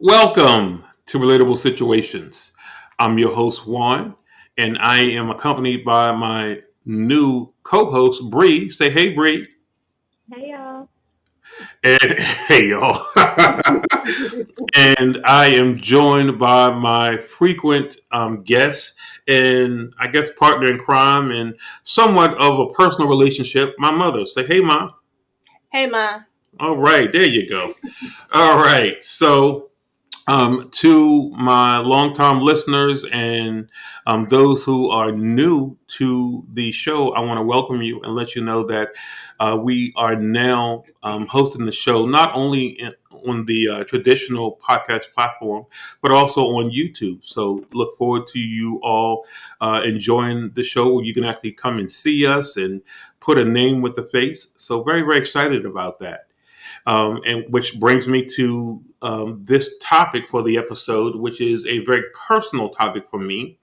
Welcome to Relatable Situations. I'm your host, Juan, and I am accompanied by my new co host, Bree. Say hey, Bree. Hey y'all. And hey, y'all. And I am joined by my frequent guest and I guess partner in crime and somewhat of a personal relationship, my mother. Say hey, Mom. Hey, Ma. All right, there you go. All right, so to my longtime listeners and those who are new to the show, I want to welcome you and let you know that we are now hosting the show not only on the traditional podcast platform, but also on YouTube. So look forward to you all enjoying the show where you can actually come and see us and put a name with the face. So very, very excited about that. And which brings me to this topic for the episode, which is a very personal topic for me.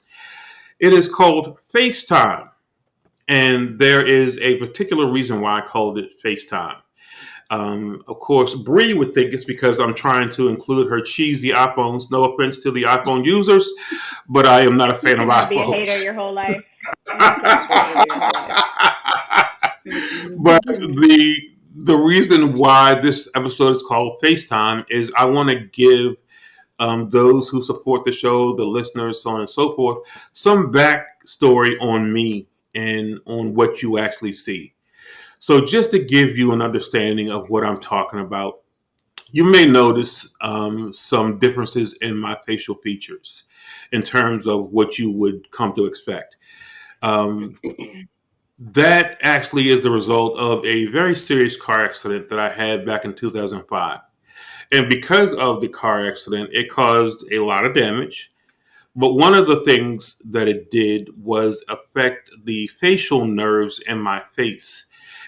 It is called FaceTime. And there is a particular reason why I called it FaceTime. Of course, Bree would think it's because I'm trying to include her cheesy iPhones. No offense to the iPhone users, but I am not a You fan of cannot be a hater iPhones. your whole life. You cannot be a hater your whole life. But the reason why this episode is called FaceTime is I want to give those who support the show, the listeners, so on and so forth, some backstory on me and on what you actually see. So, just to give you an understanding of what I'm talking about, you may notice some differences in my facial features in terms of what you would come to expect. Um, that actually is the result of a very serious car accident that I had back in 2005. And because of the car accident, it caused a lot of damage. But one of the things that it did was affect the facial nerves in my face.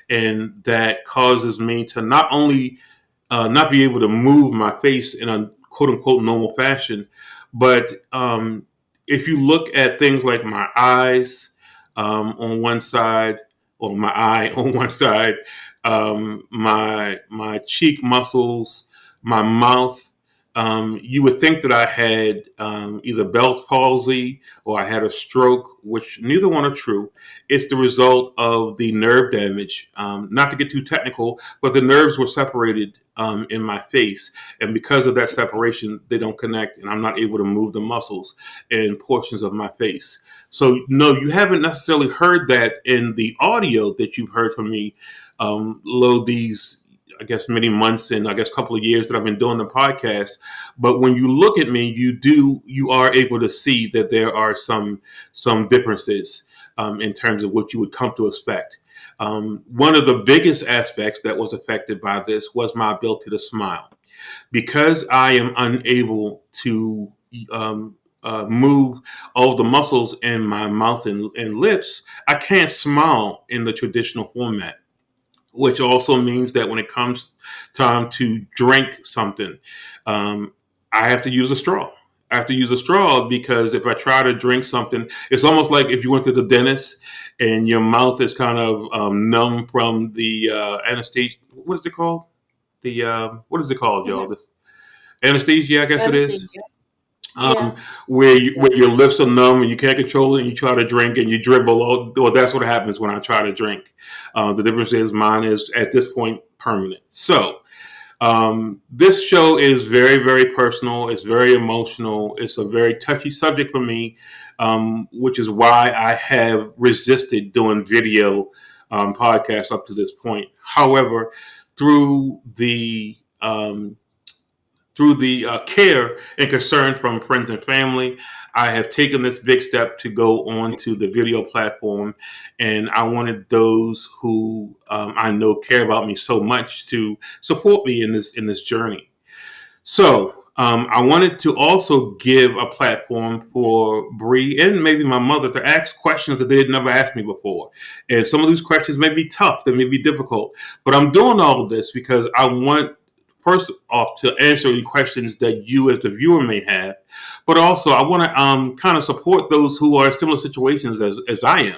And that causes me to not only not be able to move my face in a quote unquote normal fashion, but if you look at things like my eyes on one side, or my eye on one side, my cheek muscles, my mouth. You would think that I had either Bell's palsy or I had a stroke, which neither one are true. It's the result of the nerve damage. Not to get too technical, but the nerves were separated in my face. And because of that separation, they don't connect, and I'm not able to move the muscles in portions of my face. So, no, you haven't necessarily heard that in the audio that you've heard from me, low these, I guess, many months and I guess a couple of years that I've been doing the podcast. But when you look at me, you are able to see that there are some differences in terms of what you would come to expect. One of the biggest aspects that was affected by this was my ability to smile. Because I am unable to move all the muscles in my mouth and lips, I can't smile in the traditional format, which also means that when it comes time to drink something, I have to use a straw. I have to use a straw because if I try to drink something, it's almost like if you went to the dentist and your mouth is kind of numb from the anesthesia. What is it called? The what is it called, y'all? Mhm. This anesthesia, I guess it is. Anesthesia. Um, Yeah. where your lips are numb and you can't control it, and you try to drink and you dribble. Well, that's what happens when I try to drink. The difference is mine is at this point permanent. So this show is very, very personal. It's very emotional. It's a very touchy subject for me, which is why I have resisted doing video podcasts up to this point. However, through the care and concern from friends and family, I have taken this big step to go on to the video platform, and I wanted those who I know care about me so much to support me in this journey. So I wanted to also give a platform for Bree and maybe my mother to ask questions that they had never asked me before. And some of these questions may be tough, they may be difficult, but I'm doing all of this because I want first off to answer any questions that you as the viewer may have, but also I want to kind of support those who are in similar situations as I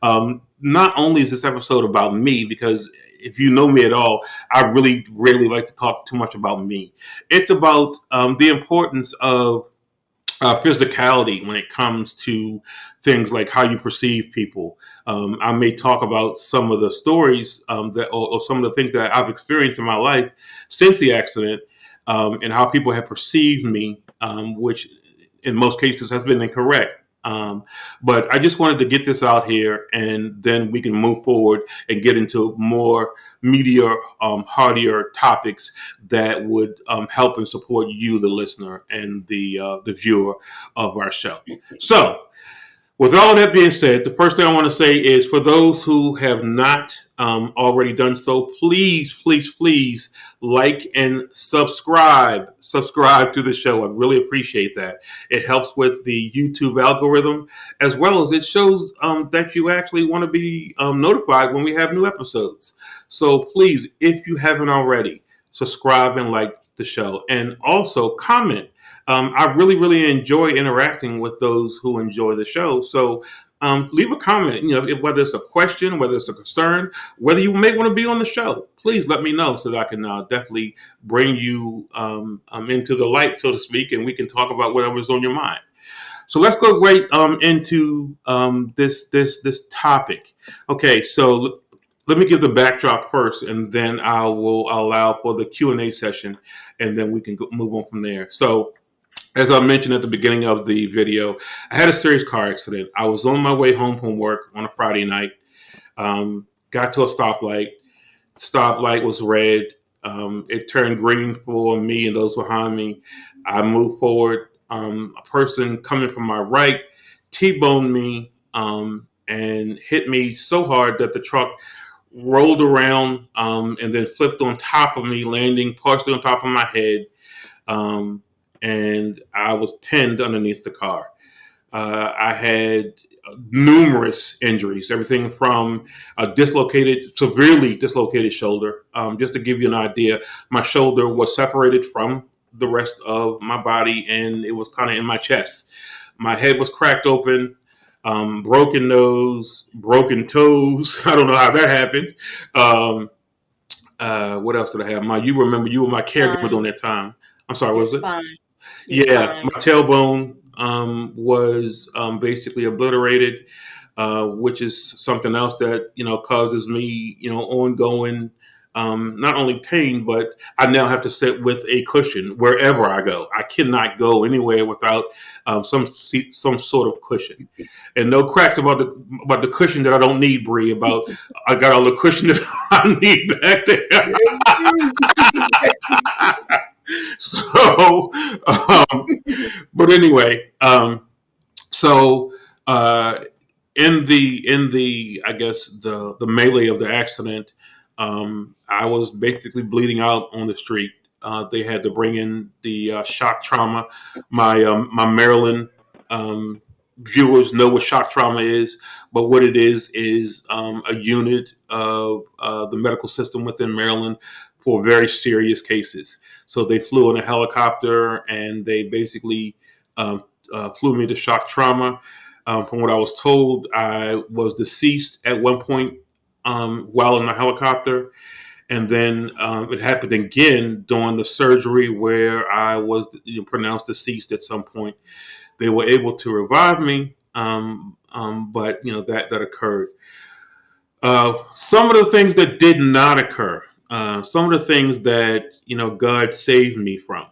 am. Not only is this episode about me because if you know me at all, I really rarely like to talk too much about me. It's about the importance of physicality when it comes to things like how you perceive people. I may talk about some of the stories or some of the things that I've experienced in my life since the accident, and how people have perceived me, which in most cases has been incorrect. But I just wanted to get this out here, and then we can move forward and get into more meatier, heartier topics that would help and support you, the listener, and the viewer of our show. So, with all of that being said, the first thing I want to say is for those who have not already done so, please, please, please like and subscribe. Subscribe to the show. I really appreciate that. It helps with the YouTube algorithm, as well as it shows that you actually want to be notified when we have new episodes. So please, if you haven't already, subscribe and like the show. And also comment. I really, really enjoy interacting with those who enjoy the show. So leave a comment, whether it's a question, whether it's a concern, whether you may want to be on the show. Please let me know so that I can definitely bring you into the light, so to speak, and we can talk about whatever's on your mind. So let's go right into this topic. Okay, so let me give the backdrop first, and then I will allow for the Q&A session, and then we can move on from there. So as I mentioned at the beginning of the video, I had a serious car accident. I was on my way home from work on a Friday night. Got to a stoplight. Stoplight was red. It turned green for me and those behind me. I moved forward. A person coming from my right T-boned me and hit me so hard that the truck rolled around and then flipped on top of me, landing partially on top of my head. And I was pinned underneath the car. I had numerous injuries, everything from a severely dislocated shoulder. Just to give you an idea, my shoulder was separated from the rest of my body, and it was kind of in my chest. My head was cracked open, broken nose, broken toes. I don't know how that happened. What else did I have? You remember you were my caregiver during that time. I'm sorry, Your was it? spine. Your Yeah, spine. my tailbone was basically obliterated, which is something else that causes me ongoing not only pain, but I now have to sit with a cushion wherever I go. I cannot go anywhere without some sort of cushion, and no cracks about the cushion that I don't need, Bree. About I got all the cushion that I need back there. So, but anyway, so uh, in the I guess the melee of the accident, I was basically bleeding out on the street. They had to bring in the shock trauma. My Maryland viewers know what shock trauma is, but what it is a unit of the medical system within Maryland for very serious cases. So they flew in a helicopter and they basically flew me to shock trauma. From what I was told, I was deceased at one point while in the helicopter. And then it happened again during the surgery where I was pronounced deceased at some point. They were able to revive me, but that occurred. Some of the things that did not occur, some of the things that God saved me from.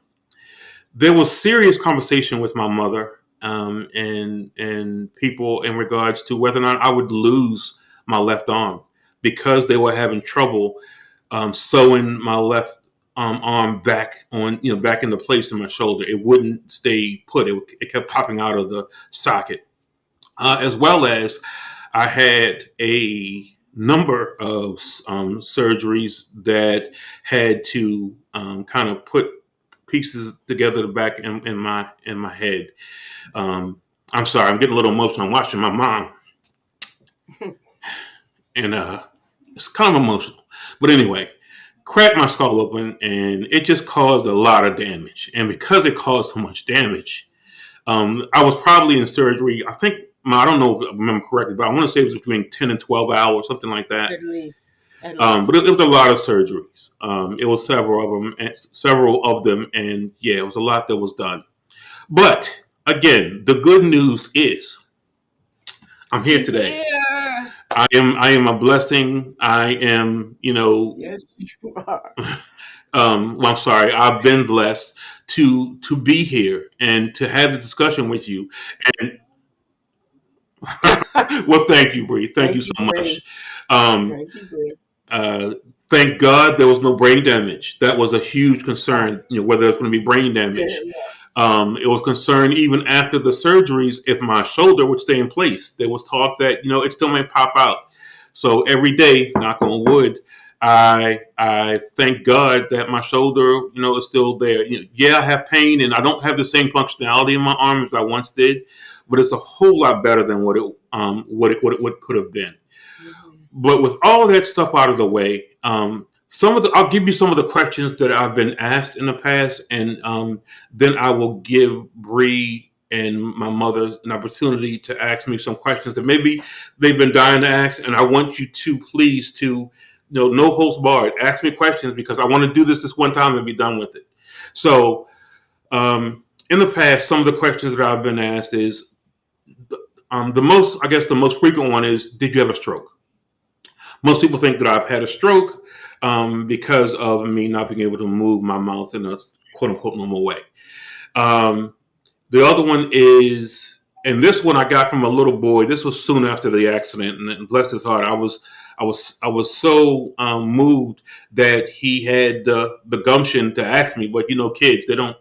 There was serious conversation with my mother and people in regards to whether or not I would lose my left arm because they were having trouble sewing my left arm back back into place in my shoulder. It wouldn't stay put. It kept popping out of the socket, as well as I had a number of surgeries that had to kind of put pieces together back in my head. I'm sorry, I'm getting a little emotional. I'm watching my mom, and it's kind of emotional. But anyway, cracked my skull open, and it just caused a lot of damage. And because it caused so much damage, I was probably in surgery. I don't know if I remember correctly, but I want to say it was between 10 and 12 hours, something like that. At least. at least. But it was a lot of surgeries. It was several of them, and yeah, it was a lot that was done. But again, the good news is I'm here He's today. here. I am a blessing. I am, Yes, you are. well, I'm sorry. I've been blessed to be here and to have the discussion with you. And well, thank you, Bree. Thank you Thank so you, Bree. much. Um, Thank you, Bree. uh, thank God there was no brain damage. That was a huge concern. Whether there's going to be brain damage. Very well. It was concerned even after the surgeries if my shoulder would stay in place. There was talk that it still may pop out. So every day, knock on wood, I thank God that my shoulder is still there. Yeah, I have pain and I don't have the same functionality in my arm as I once did, but it's a whole lot better than what could have been. Mhm. But with all of that stuff out of the way, I'll give you some of the questions that I've been asked in the past, and then I will give Bree and my mother an opportunity to ask me some questions that maybe they've been dying to ask, and I want you to please no holds barred, ask me questions because I want to do this one time and be done with it. So, in the past, some of the questions that I've been asked is the most frequent one is, did you have a stroke? Most people think that I've had a stroke because of me not being able to move my mouth in a quote unquote normal way. Um, the other one is, and this one I got from a little boy. This was soon after the accident, and bless his heart, I was so moved that he had the gumption to ask me. But kids, they don't.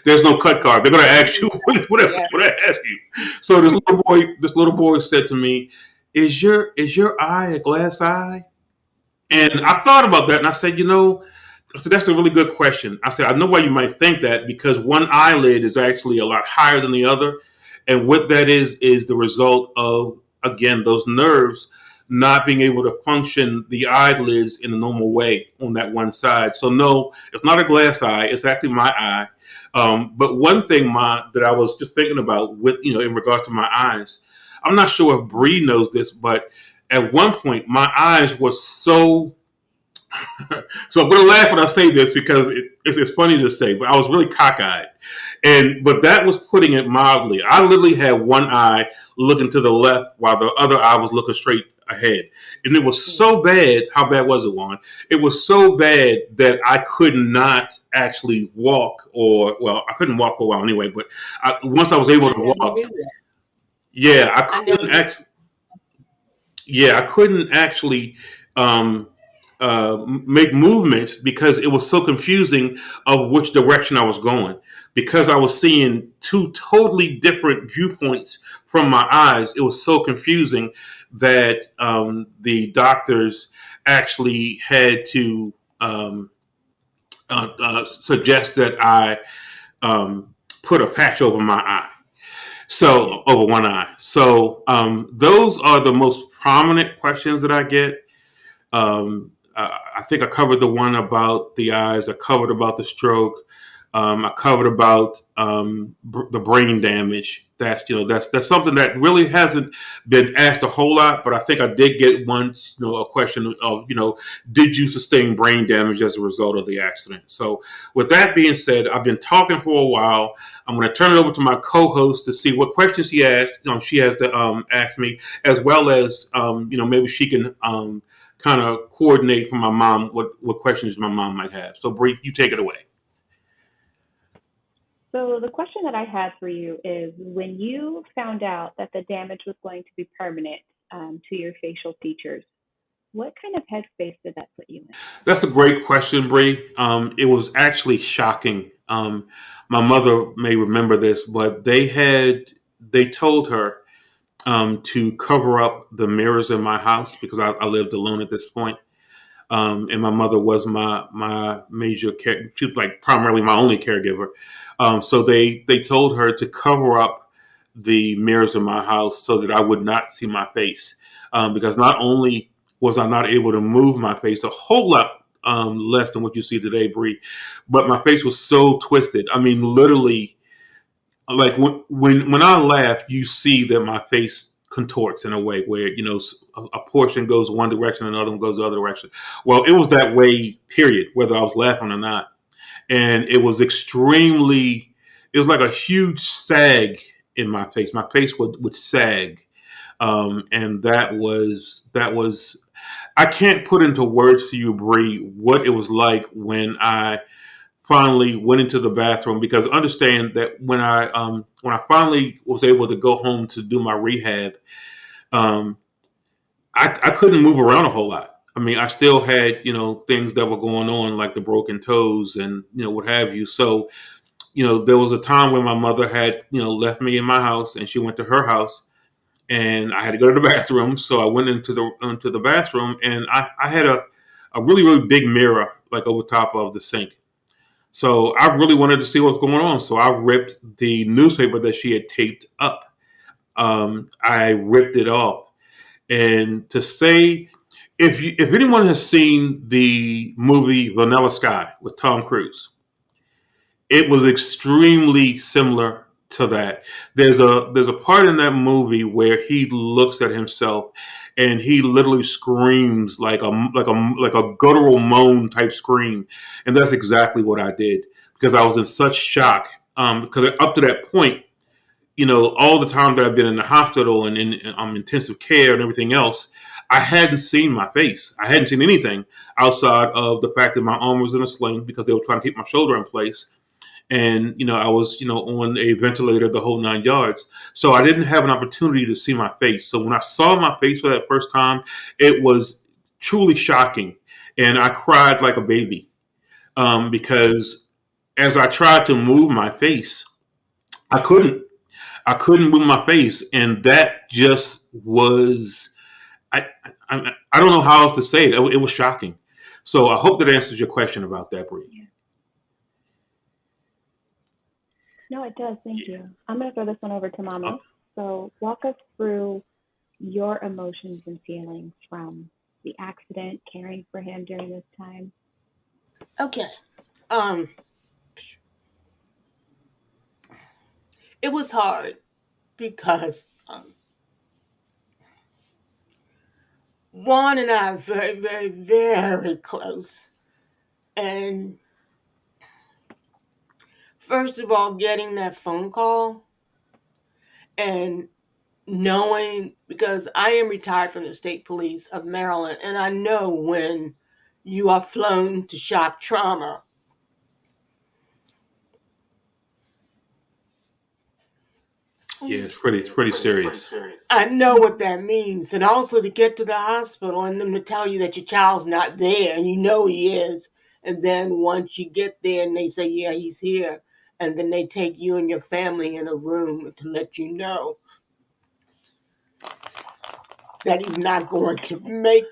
There's no cut card. They're going to ask you whatever Yeah. what I ask you. So this little boy said to me, "Is your eye a glass eye?" And I thought about that, and I said that's a really good question. I said I know why you might think that because one eyelid is actually a lot higher than the other, and what that is the result of again those nerves not being able to function the eyelids in a normal way on that one side. So no, it's not a glass eye; it's actually my eye. But one thing that I was just thinking about with in regards to my eyes, I'm not sure if Bree knows this, but at one point my eyes were so I'm gonna laugh when I say this because it's funny to say, but I was really cockeyed, but that was putting it mildly. I literally had one eye looking to the left while the other eye was looking straight ahead, and it was so bad. How bad was it, Juan? It was so bad that I could not actually walk, or well, I couldn't walk for a while anyway. But once I was able I to never walk, knew that. yeah, I I never couldn't knew. actually. Yeah, I couldn't actually um, make movements because it was so confusing of which direction I was going. Because I was seeing two totally different viewpoints from my eyes, it was so confusing that the doctors actually had to suggest that I put a patch over my eye. So over one eye. So those are the most prominent questions that I get. I think I covered the one about the eyes. I covered about the stroke. I covered about the brain damage. That's something that really hasn't been asked a whole lot. But I think I did get once a question of did you sustain brain damage as a result of the accident? So with that being said, I've been talking for a while. I'm going to turn it over to my co-host to see what questions she has to ask me, as well as maybe she can kind of coordinate for my mom what questions my mom might have. So Bree, you take it away. So the question that I had for you is when you found out that the damage was going to be permanent to your facial features, what kind of headspace did that put you in? That's a great question, Bree. It was actually shocking. My mother may remember this, but they told her to cover up the mirrors in my house because I lived alone at this point. And my mother was my major care. She was like primarily my only caregiver. So they told her to cover up the mirrors in my house so that I would not see my face, because not only was I not able to move my face a whole lot less than what you see today, Bree, but my face was so twisted. I mean, literally, like when I laugh, you see that my face contorts in a way where a portion goes one direction, another one goes the other direction. Well, it was that way. Period. Whether I was laughing or not, and it was extremely. It was like a huge sag in my face. My face would sag, and that was. I can't put into words to you, Bree, what it was like when I finally went into the bathroom, because understand that when I finally was able to go home to do my rehab, um, I couldn't move around a whole lot. I mean, I still had things that were going on, like the broken toes and what have you. So there was a time when my mother had left me in my house and she went to her house, and I had to go to the bathroom. So I went into the bathroom, and I had a really really big mirror like over top of the sink. So I really wanted to see what's going on. So I ripped the newspaper that she had taped up. I ripped it off. And to say, if anyone has seen the movie Vanilla Sky with Tom Cruise, it was extremely similar to that. There's a part in that movie where he looks at himself and he literally screams like a guttural moan type scream, and that's exactly what I did because I was in such shock. Because up to that point, all the time that I've been in the hospital and in intensive care and everything else, I hadn't seen my face. I hadn't seen anything outside of the fact that my arm was in a sling because they were trying to keep my shoulder in place, and I was on a ventilator, the whole 9 yards. So I didn't have an opportunity to see my face. So when I saw my face for that first time, it was truly shocking, and I cried like a baby, because as I tried to move my face, I couldn't. I couldn't move my face, and that just was. I don't know how else to say it. It was shocking. So I hope that answers your question about that, Bree. Yeah. No, it does. Thank Yeah. you. I'm going to throw this one over to Uh, Mama. So walk us through your emotions and feelings from the accident, caring for him during this time. Okay. Um, it was hard because Juan and I are very, very, very close. And first of all, getting that phone call and knowing, because I am retired from the state police of Maryland, and I know when you are flown to shock trauma. yeah, it's pretty serious. I know what that means. And also to get to the hospital and them to tell you that your child's not there and you know he is. And then once you get there and they say, yeah, he's here. And then they take you and your family in a room to let you know that he's not going to make.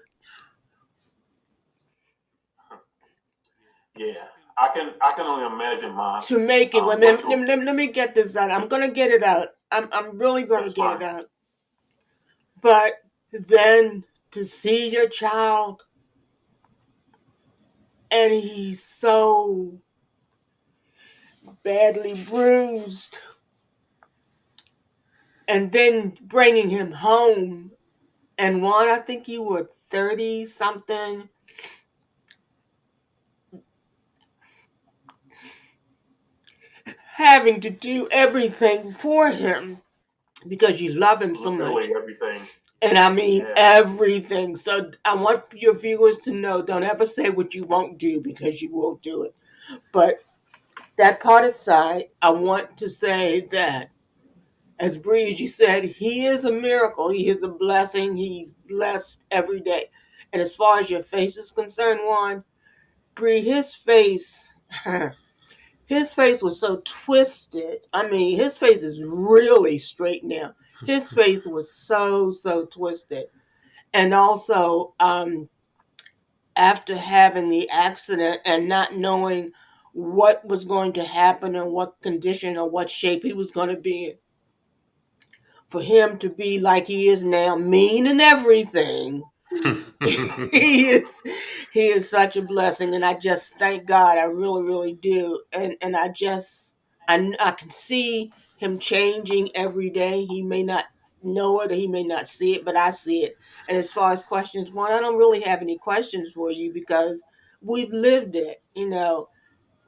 Yeah, I can only imagine my To make it. Well, mental. let me get this out. I'm going to get it out. I'm really going to That's get it fine. out. But then to see your child and he's so badly bruised, and then bringing him home. And Juan, I think you were 30 something. Having to do everything for him because you love him so much. Literally everything. And I mean everything. So I want your viewers to know, don't ever say what you won't do because you will do it. But that part aside, I want to say that, as Bree, you said, he is a miracle. He is a blessing. He's blessed every day. And as far as your face is concerned, Juan, Bree, his face, his face was so twisted. I mean, his face is really straight now. His face was so twisted. And also, after having the accident and not knowing what was going to happen and what condition or what shape he was going to be in, for him to be like he is now, mean and everything, he is such a blessing, and I just thank God. I really, really do, and I can see him changing every day. He may not know it or he may not see it, but I see it. And as far as questions, one, I don't really have any questions for you because we've lived it, you know.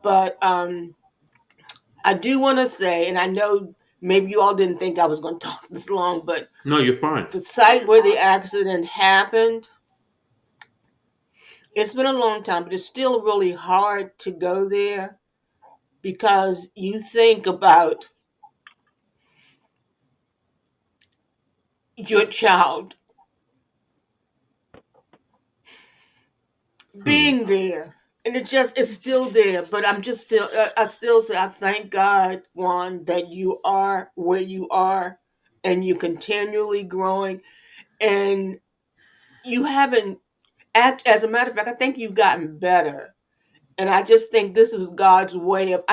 But I do want to say, and I know maybe you all didn't think I was going to talk this long, but No, you're fine. the site where the accident happened, it's been a long time, but it's still really hard to go there because you think about your child Hmm. being there. And it's still there, but I still say, I thank God, Juan, that you are where you are and you continually growing and you haven't, as a matter of fact, I think you've gotten better. And I just think this is God's way of,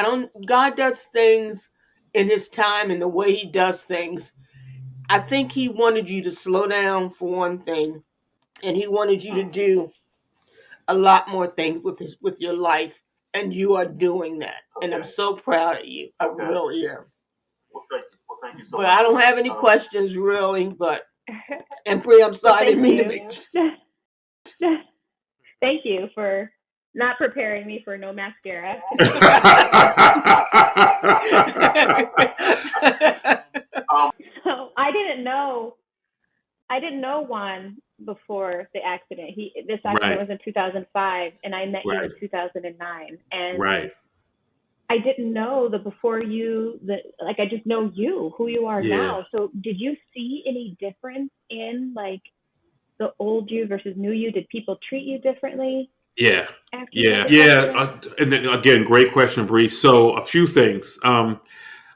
God does things in his time and the way he does things. I think he wanted you to slow down for one thing, and he wanted you to do a lot more things with your life, and you are doing that. And I'm so proud of you. I really am. Well, thank you so But much. I don't have any questions really. But and Bree, I'm Well, sorry, I thank didn't mean to you. make. Thank you for not preparing me for no mascara. So I didn't know Juan before the accident. This accident Right, was in 2005, and I met you right, in 2009. And right. I didn't know the before you, the like I just know you, who you are Yeah, now. So did you see any difference in like the old you versus new you? Did people treat you differently yeah, after you had yeah, this yeah. accident? And then, again, great question, Bree. So a few things. I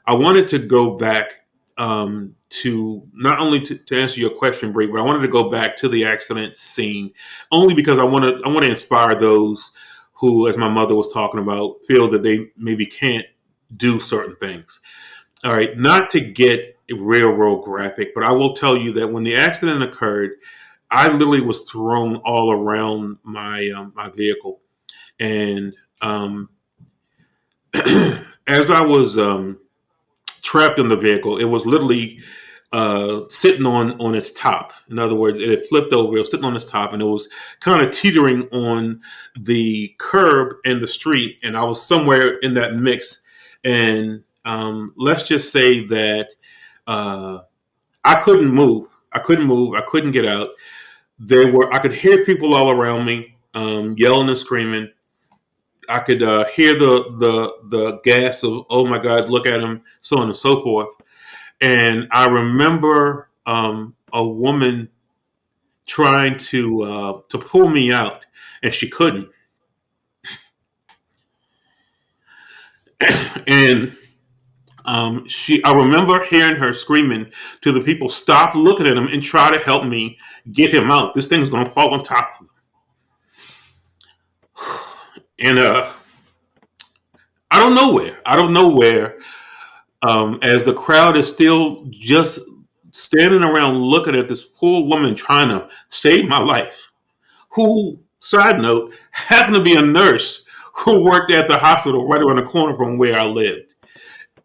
wanted to go back to not only to answer your question, Bree, but I wanted to go back to the accident scene only because I want to inspire those who, as my mother was talking about, feel that they maybe can't do certain things. All right, not to get real graphic, but I will tell you that when the accident occurred, I literally was thrown all around my vehicle, and as I was trapped in the vehicle, it was literally sitting on its top. In other words, it had flipped over. It was sitting on its top, and it was kind of teetering on the curb and the street. And I was somewhere in that mix. And let's just say that uh, I couldn't move. I couldn't move. I couldn't get out. I could hear people all around me yelling and screaming. I could hear the gas of "Oh my God, look at him," so on and so forth. And I remember a woman trying to pull me out, and she couldn't. And I remember hearing her screaming to the people, "Stop looking at him and try to help me get him out. This thing's going to fall on top of him." And I don't know where, as the crowd is still just standing around looking at this poor woman trying to save my life, who, side note, happened to be a nurse who worked at the hospital right around the corner from where I lived.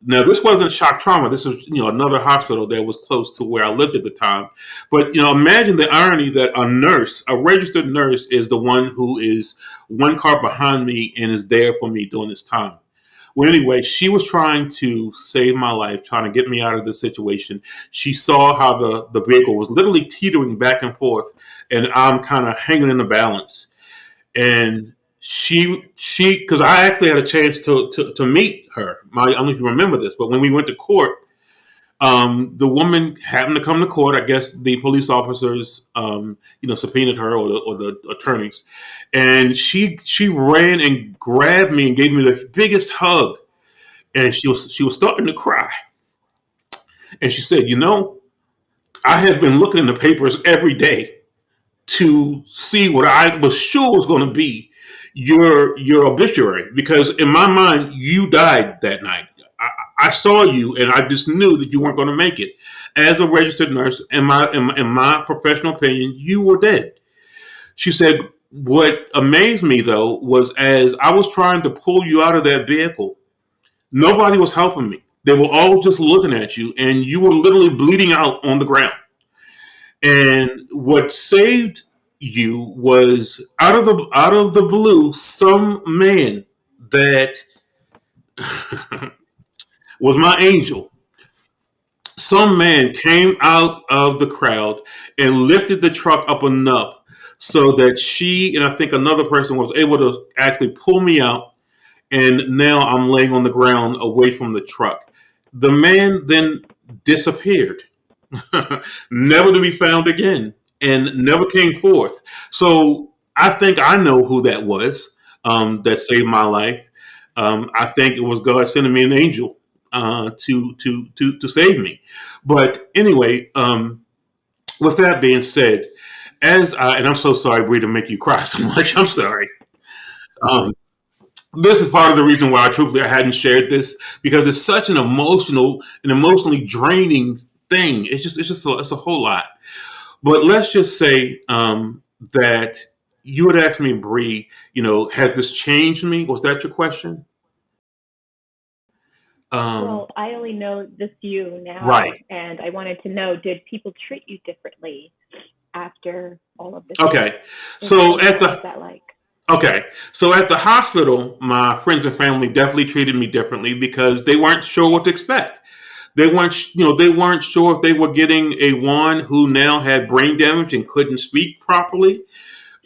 Now, this wasn't shock trauma. This was, another hospital that was close to where I lived at the time. But, imagine the irony that a nurse, a registered nurse, is the one who is one car behind me and is there for me during this time. Well, anyway, she was trying to save my life, trying to get me out of this situation. She saw how the vehicle was literally teetering back and forth, and I'm kind of hanging in the balance. And because I actually had a chance to meet her. I don't know if you remember this, but when we went to court, the woman happened to come to court. I guess the police officers, subpoenaed her, or the attorneys, and she ran and grabbed me and gave me the biggest hug, and she was starting to cry, and she said, I have been looking in the papers every day to see what I was sure was going to be your obituary, because in my mind you died that night. I saw you and I just knew that you weren't going to make it. As a registered nurse, in my professional opinion, you were dead. She said, what amazed me though was as I was trying to pull you out of that vehicle, nobody was helping me. They were all just looking at you, and you were literally bleeding out on the ground. And what saved you was out of the blue, some man that was my angel. Some man came out of the crowd and lifted the truck up enough so that she and I think another person was able to actually pull me out. And now I'm laying on the ground away from the truck. The man then disappeared, never to be found again, and never came forth. So I think I know who that was, that saved my life. I think it was God sending me an angel to save me. But anyway, with that being said, and I'm so sorry, Bree, to make you cry so much. I'm sorry. Um, this is part of the reason why I hadn't shared this, because it's such an emotionally draining thing. It's a whole lot. But let's just say that you had asked me, Bree, has this changed me? Was that your question? Well, I only know this you now, Right. and I wanted to know, did people treat you differently after all of this Okay. So incident? at What was the that like? Okay. So at the hospital, my friends and family definitely treated me differently because they weren't sure what to expect. They weren't sure if they were getting a Juan who now had brain damage and couldn't speak properly.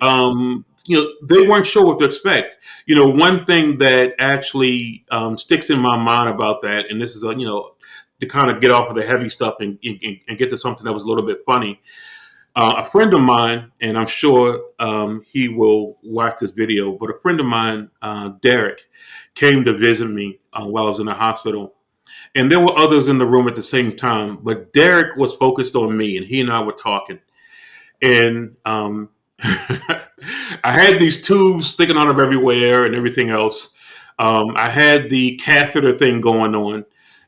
They weren't sure what to expect. One thing that actually sticks in my mind about that, and this is to kind of get off of the heavy stuff and get to something that was a little bit funny. A friend of mine, and I'm sure he will watch this video, but a friend of mine, Derek, came to visit me while I was in the hospital. And there were others in the room at the same time, but Derek was focused on me, and he and I were talking. And I had these tubes sticking out of everywhere and everything else. I had the catheter thing going on,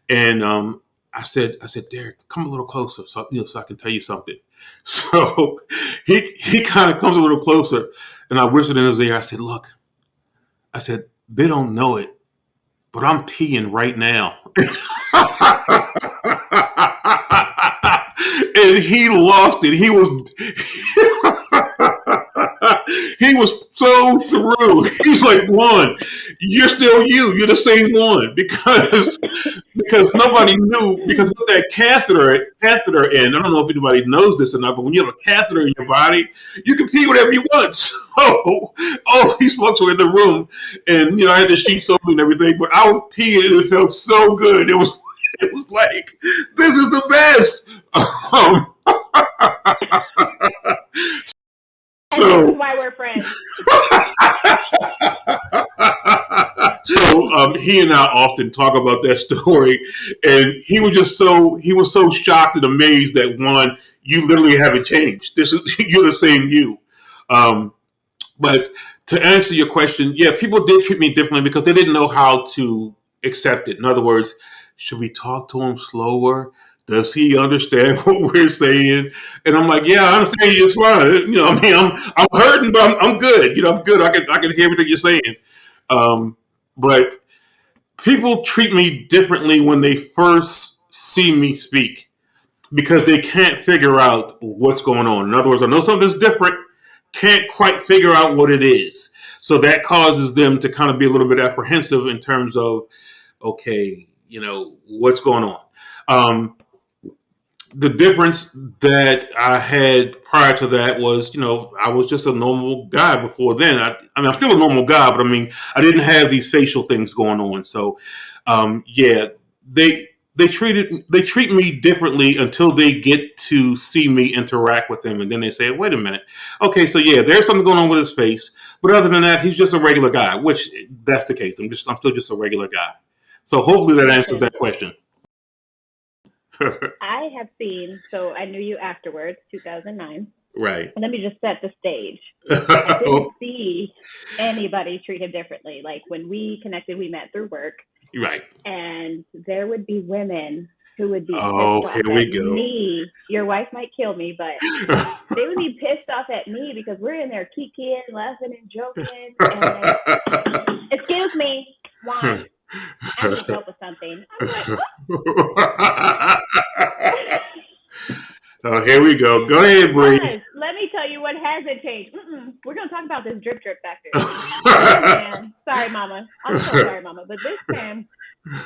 and I said, Derek, come a little closer, so I can tell you something. So he kind of comes a little closer, and I whispered in his ear. I said, look, I said, they don't know it, but I'm peeing right now. And he lost it. He was so through. He's like, Juan, you're still you. You're the same one because nobody knew, because with that catheter in, I don't know if anybody knows this or not, but when you have a catheter in your body, you can pee whatever you want. So all these folks were in the room, and I had the sheets open and everything, but I was peeing and it felt so good. It was like, this is the best. Um, And this is so why we're friends. he and I often talk about that story, and he was so shocked and amazed that, one, you literally haven't changed. You're the same you. Um, but to answer your question, yeah, people did treat me differently because they didn't know how to accept it. In other words, should we talk to him slower? Does he understand what we're saying? And I'm like, yeah, I understand you just fine. I mean, I'm hurting, but I'm good. I'm good. I can hear everything you're saying. Um, but people treat me differently when they first see me speak because they can't figure out what's going on. In other words, I know something's different, can't quite figure out what it is. So that causes them to kind of be a little bit apprehensive in terms of, okay, what's going on. The difference that I had prior to that was, I was just a normal guy before then. I'm still a normal guy, but I mean, I didn't have these facial things going on. So, yeah, they treat me differently until they get to see me interact with him, and then they say, wait a minute, okay, so yeah, there's something going on with his face, but other than that, he's just a regular guy. Which that's the case. I'm still just a regular guy. So hopefully that answers Listen, that question. I have seen, so I knew you afterwards, 2009. Right. Let me just set the stage. I didn't see anybody treat him differently. Like when we connected, we met through work, Right. and there would be women who would be Oh, pissed off here we at go. me. Your wife might kill me, but they would be pissed off at me because we're in there kikiing, laughing, and joking. And excuse me, Juan. I need help with something. I'm like, Oh, here we go. Go ahead, Bree. because let me tell you what hasn't changed. We're going to talk about this drip factor. This man, sorry, mama. I'm so sorry, mama. But this man,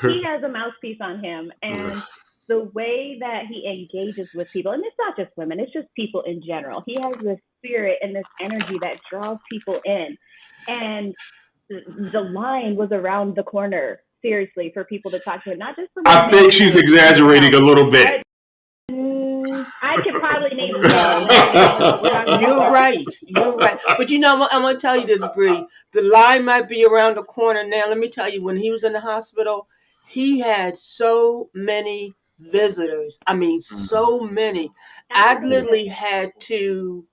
he has a mouthpiece on him. And the way that he engages with people, and it's not just women, it's just people in general. He has this spirit and this energy that draws people in. And the line was around the corner, seriously, for people to talk to him, not just for I women think and she's men. exaggerating a little bit. I could probably name 10 No, we're talking you're about. right. You're right. But you know, I'm gonna tell you this, Bree. The line might be around the corner now. Let me tell you, when he was in the hospital, he had so many visitors. I mean, so many. I literally had to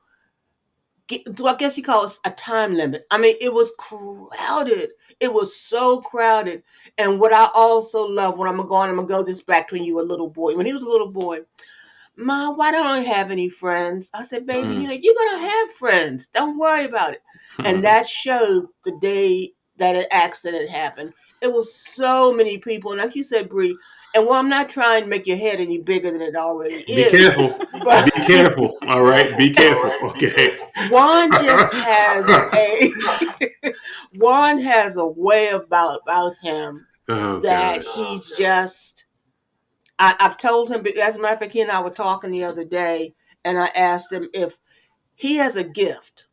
so I guess you call it a time limit. I mean, it was crowded. It was so crowded. And what I also love when I'm gonna go this back to when you were a little boy. When he was a little boy, Ma, why don't I have any friends? I said, baby, you're gonna have friends. Don't worry about it. And that showed the day that an accident happened. It was so many people, and like you said, Bree. And well, I'm not trying to make your head any bigger than it already Be is, careful. but Be careful. All right. Be careful. Okay. Juan just has Juan has a way about him Oh that God. he's just. I've told him. As a matter of fact, he and I were talking the other day, and I asked him if he has a gift,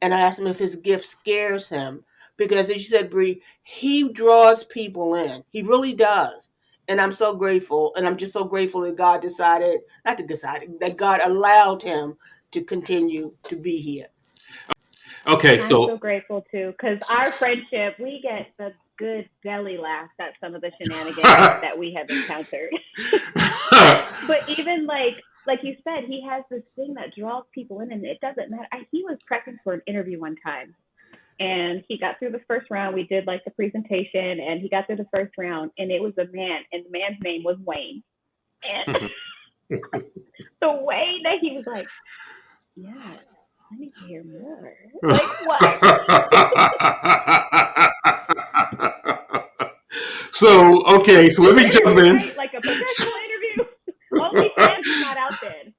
and I asked him if his gift scares him because, as you said, Bree, he draws people in. He really does. And I'm so grateful, and I'm just so grateful that God that God allowed him to continue to be here. Okay. I'm so So. grateful too, because our friendship, we get the good belly laugh at some of the shenanigans that we have encountered. But even like you said, he has this thing that draws people in, and it doesn't matter. He was prepping for an interview one time, and he got through the first round. We did like the presentation, and he got through the first round, and it was a man, and the man's name was Wayne. And the way that he was like, yeah, I need to hear more. Like what? So okay, so let me jump in. Right? Like a professional interview. Only fans is not out then.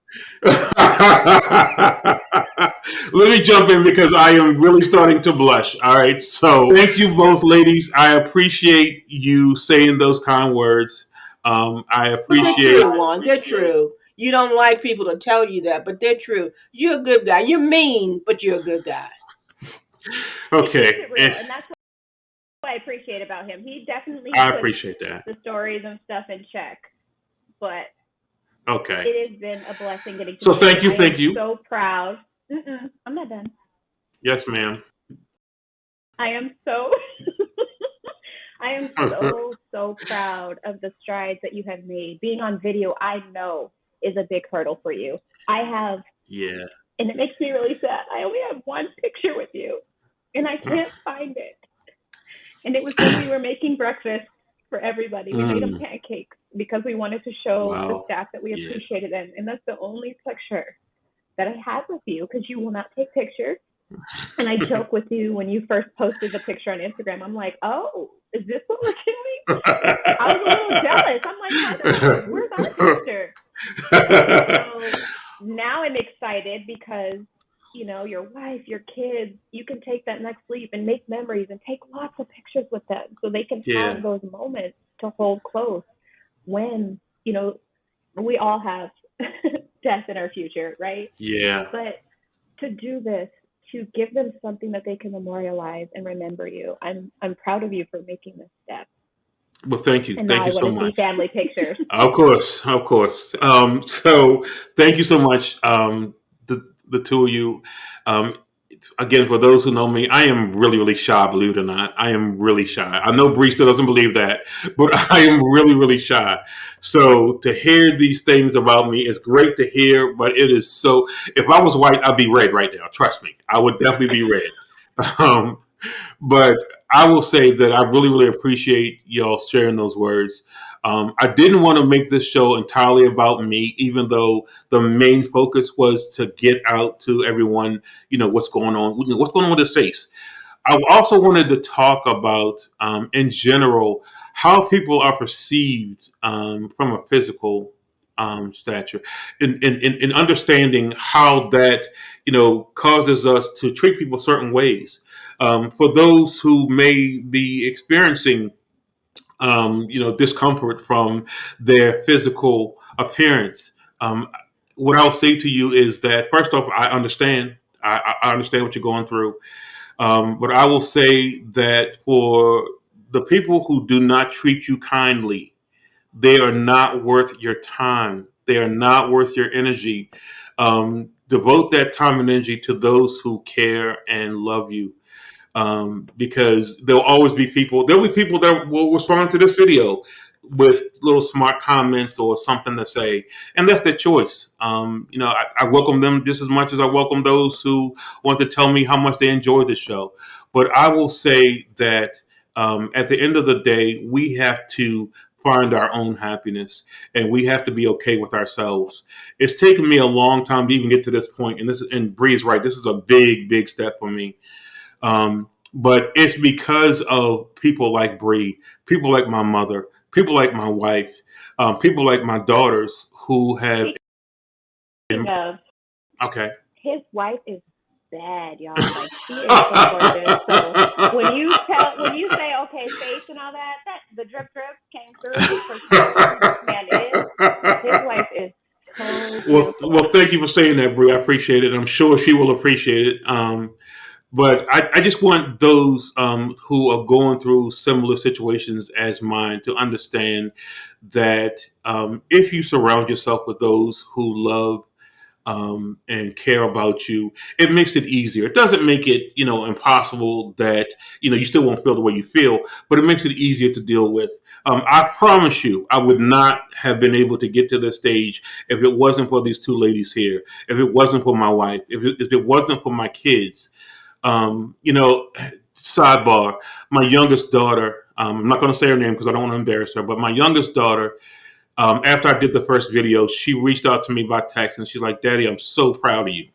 Let me jump in because I am really starting to blush. All right. So thank you both, ladies. I appreciate you saying those kind words. I But they're appreciate. true, Juan. They're true. You don't like people to tell you that, but they're true. You're a good guy. You're mean, but you're a good guy. He keeps Okay. it real, and that's what I appreciate about him. He definitely I puts appreciate that. the stories and stuff in check, but Okay. it has been a blessing getting to So know him. thank you. I am Thank you. so proud. I'm not done. Yes, ma'am. I am so I am so proud of the strides that you have made. Being on video, I know, is a big hurdle for you. I have, Yeah. and it makes me really sad. I only have one picture with you, and I can't find it. And it was when we were making breakfast for everybody. We made them pancakes because we wanted to show the Wow. staff that we Yeah. appreciated them. And that's the only picture that I have with you because you will not take pictures. And I joke with you when you first posted the picture on Instagram. I'm like, oh, is this what we're doing? I was a little jealous. I'm like, Heather, where's our picture? So now I'm excited because, your wife, your kids, you can take that next leap and make memories and take lots of pictures with them so they can Yeah. have those moments to hold close when, we all have death in our future, right? Yeah. But to do this, to give them something that they can memorialize and remember you, I'm proud of you for making this step. Well, thank you. And now Thank I you so want to see much. family pictures. Of course, of course. So thank you so much, the two of you. Um, Again, for those who know me, I am really, really shy. Believe it or not, I am really shy. I know Bree still doesn't believe that, but I am really, really shy. So to hear these things about me is great to hear. But it is so. If I was white, I'd be red right now. Trust me, I would definitely be red. Um, but I will say that I really, really appreciate y'all sharing those words. I didn't want to make this show entirely about me, even though the main focus was to get out to everyone, what's going on with his face. I also wanted to talk about, in general, how people are perceived from a physical stature, in understanding how that causes us to treat people certain ways. For those who may be experiencing discomfort from their physical appearance. What I'll say to you is that first off, I understand. I understand what you're going through. But I will say that for the people who do not treat you kindly, they are not worth your time. They are not worth your energy. Devote that time and energy to those who care and love you, because there'll be people that will respond to this video with little smart comments or something to say, and that's their choice. I welcome them just as much as I welcome those who want to tell me how much they enjoy the show. But I will say that at the end of the day, we have to find our own happiness, and we have to be okay with ourselves. It's taken me a long time to even get to this point, and Bree's right. This is a big, big step for me. But it's because of people like Bree, people like my mother, people like my wife, people like my daughters who have. Speaking of, Okay. his wife is bad, y'all. Like, she is so gorgeous. So when you say okay, face and all that, the drip came through for sure. This man is. His wife is so beautiful. Well, thank you for saying that, Bree. I appreciate it. I'm sure she will appreciate it. But I just want those who are going through similar situations as mine to understand that if you surround yourself with those who love and care about you, it makes it easier. It doesn't make it, impossible that, you still won't feel the way you feel, but it makes it easier to deal with. I promise you, I would not have been able to get to this stage if it wasn't for these two ladies here, if it wasn't for my wife, if it wasn't for my kids. Sidebar, my youngest daughter, I'm not going to say her name because I don't want to embarrass her, but my youngest daughter, after I did the first video, she reached out to me by text and she's like, Daddy, I'm so proud of you.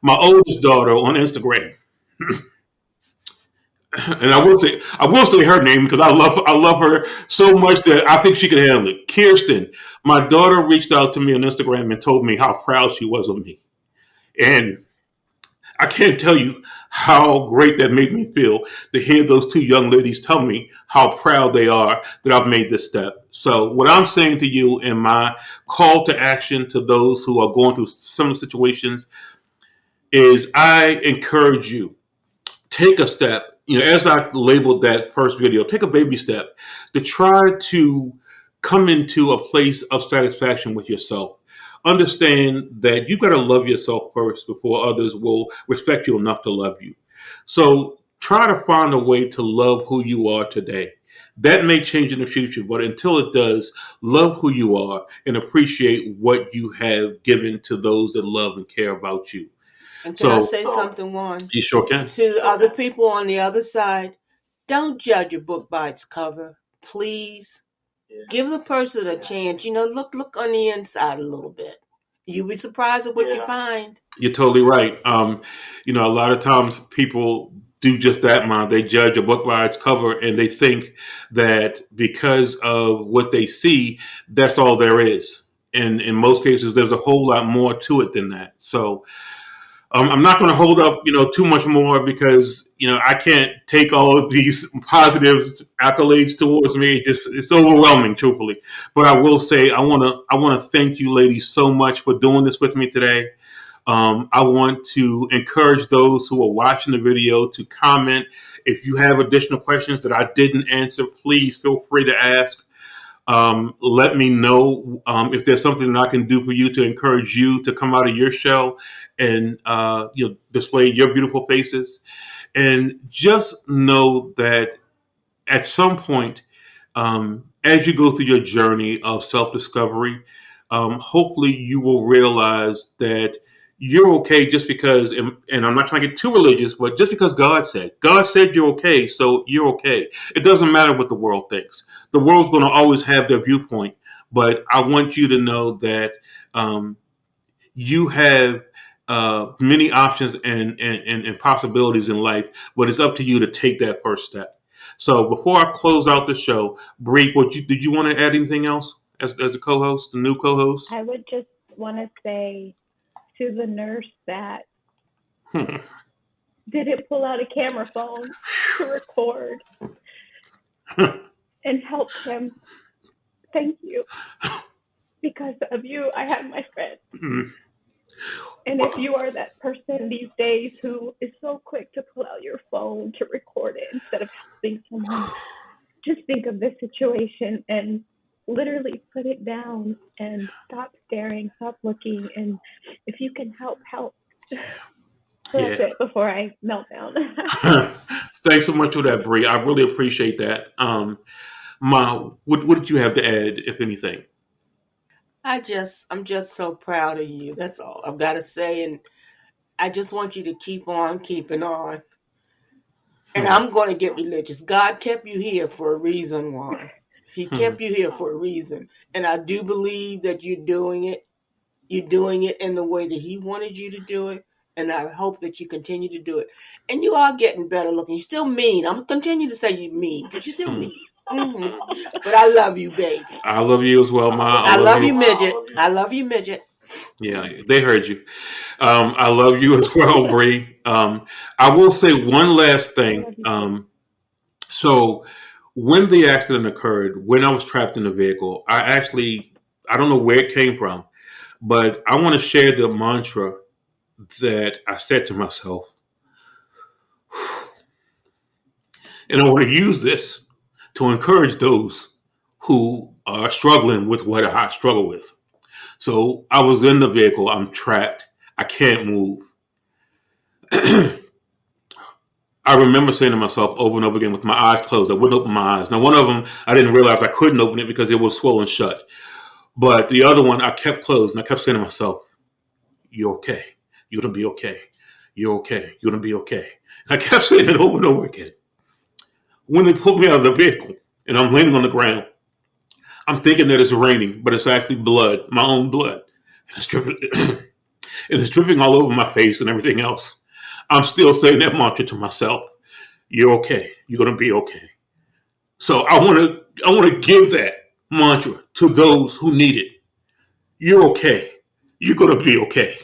My oldest daughter on Instagram, and I will say her name because I love her so much that I think she can handle it. Kirsten, my daughter reached out to me on Instagram and told me how proud she was of me. And I can't tell you how great that made me feel to hear those two young ladies tell me how proud they are that I've made this step. So what I'm saying to you in my call to action to those who are going through similar situations is I encourage you, take a step, as I labeled that first video, take a baby step to try to come into a place of satisfaction with yourself. Understand that you got to love yourself first before others will respect you enough to love you. So try to find a way to love who you are today. That may change in the future, but until it does, love who you are and appreciate what you have given to those that love and care about you. And can I say something, Juan? You sure can. To other people on the other side, don't judge a book by its cover. Please. Yeah. Give the person a chance. Look on the inside a little bit. You'll be surprised at what you find. You're totally right. A lot of times people do just that, Mom. They judge a book by its cover and they think that because of what they see, that's all there is. And in most cases, there's a whole lot more to it than that. So I'm not going to hold up, too much more because, I can't take all of these positive accolades towards me. It's overwhelming, truthfully. But I will say, I want to thank you ladies so much for doing this with me today. I want to encourage those who are watching the video to comment. If you have additional questions that I didn't answer, please feel free to ask. Let me know if there's something that I can do for you to encourage you to come out of your shell and display your beautiful faces. And just know that at some point, as you go through your journey of self-discovery, hopefully you will realize that you're okay just because, and I'm not trying to get too religious, but just because God said you're okay, so you're okay. It doesn't matter what the world thinks. The world's going to always have their viewpoint, but I want you to know that you have many options and possibilities in life, but it's up to you to take that first step. So before I close out the show, Bree, did you want to add anything else as a co-host, the new co-host? I would just want to say to the nurse that didn't pull out a camera phone to record and help him. Thank you. Because of you, I have my friend. And if you are that person these days who is so quick to pull out your phone to record it instead of helping someone, just think of this situation and literally put it down and stop staring, stop looking, and if you can help, help. So that's it before I melt down. Thanks so much for that, Bree. I really appreciate that. What did you have to add, if anything? I'm just so proud of you. That's all I've got to say. And I just want you to keep on keeping on. And I'm going to get religious. God kept you here for a reason, Juan. He kept you here for a reason. And I do believe that you're doing it. You're doing it in the way that he wanted you to do it. And I hope that you continue to do it. And you are getting better looking. You're still mean. I'm going to continue to say you're mean because you're still mean. Mm-hmm. But I love you, baby. I love you as well, Ma. I love you, midget. I love you, midget. Yeah, they heard you. I love you as well, Bree. I will say one last thing. So when the accident occurred, when I was trapped in the vehicle, I don't know where it came from, but I want to share the mantra that I said to myself. And I want to use this to encourage those who are struggling with what I struggle with. So I was in the vehicle. I'm trapped. I can't move. I remember saying to myself over and over again with my eyes closed, I wouldn't open my eyes. Now, one of them, I didn't realize I couldn't open it because it was swollen shut. But the other one, I kept closed and I kept saying to myself, you're okay. You're going to be okay. You're okay. You're going to be okay. And I kept saying it over and over again. When they pulled me out of the vehicle and I'm laying on the ground, I'm thinking that it's raining, but it's actually blood, my own blood. And it's dripping all over my face and everything else. I'm still saying that mantra to myself. You're okay. You're going to be okay. So I want to give that mantra to those who need it. You're okay. You're going to be okay.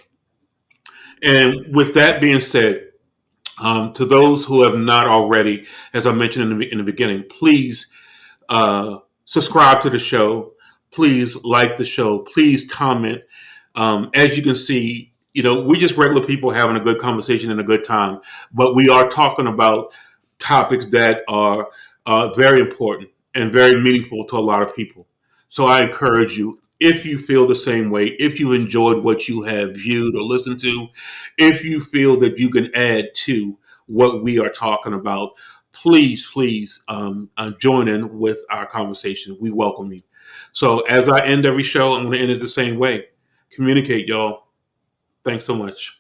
And with that being said, to those who have not already, as I mentioned in the beginning, please subscribe to the show. Please like the show. Please comment. As you can see, we're just regular people having a good conversation and a good time, but we are talking about topics that are very important and very meaningful to a lot of people. So I encourage you, if you feel the same way, if you enjoyed what you have viewed or listened to, if you feel that you can add to what we are talking about, please join in with our conversation. We welcome you. So as I end every show, I'm going to end it the same way. Communicate, y'all. Thanks so much.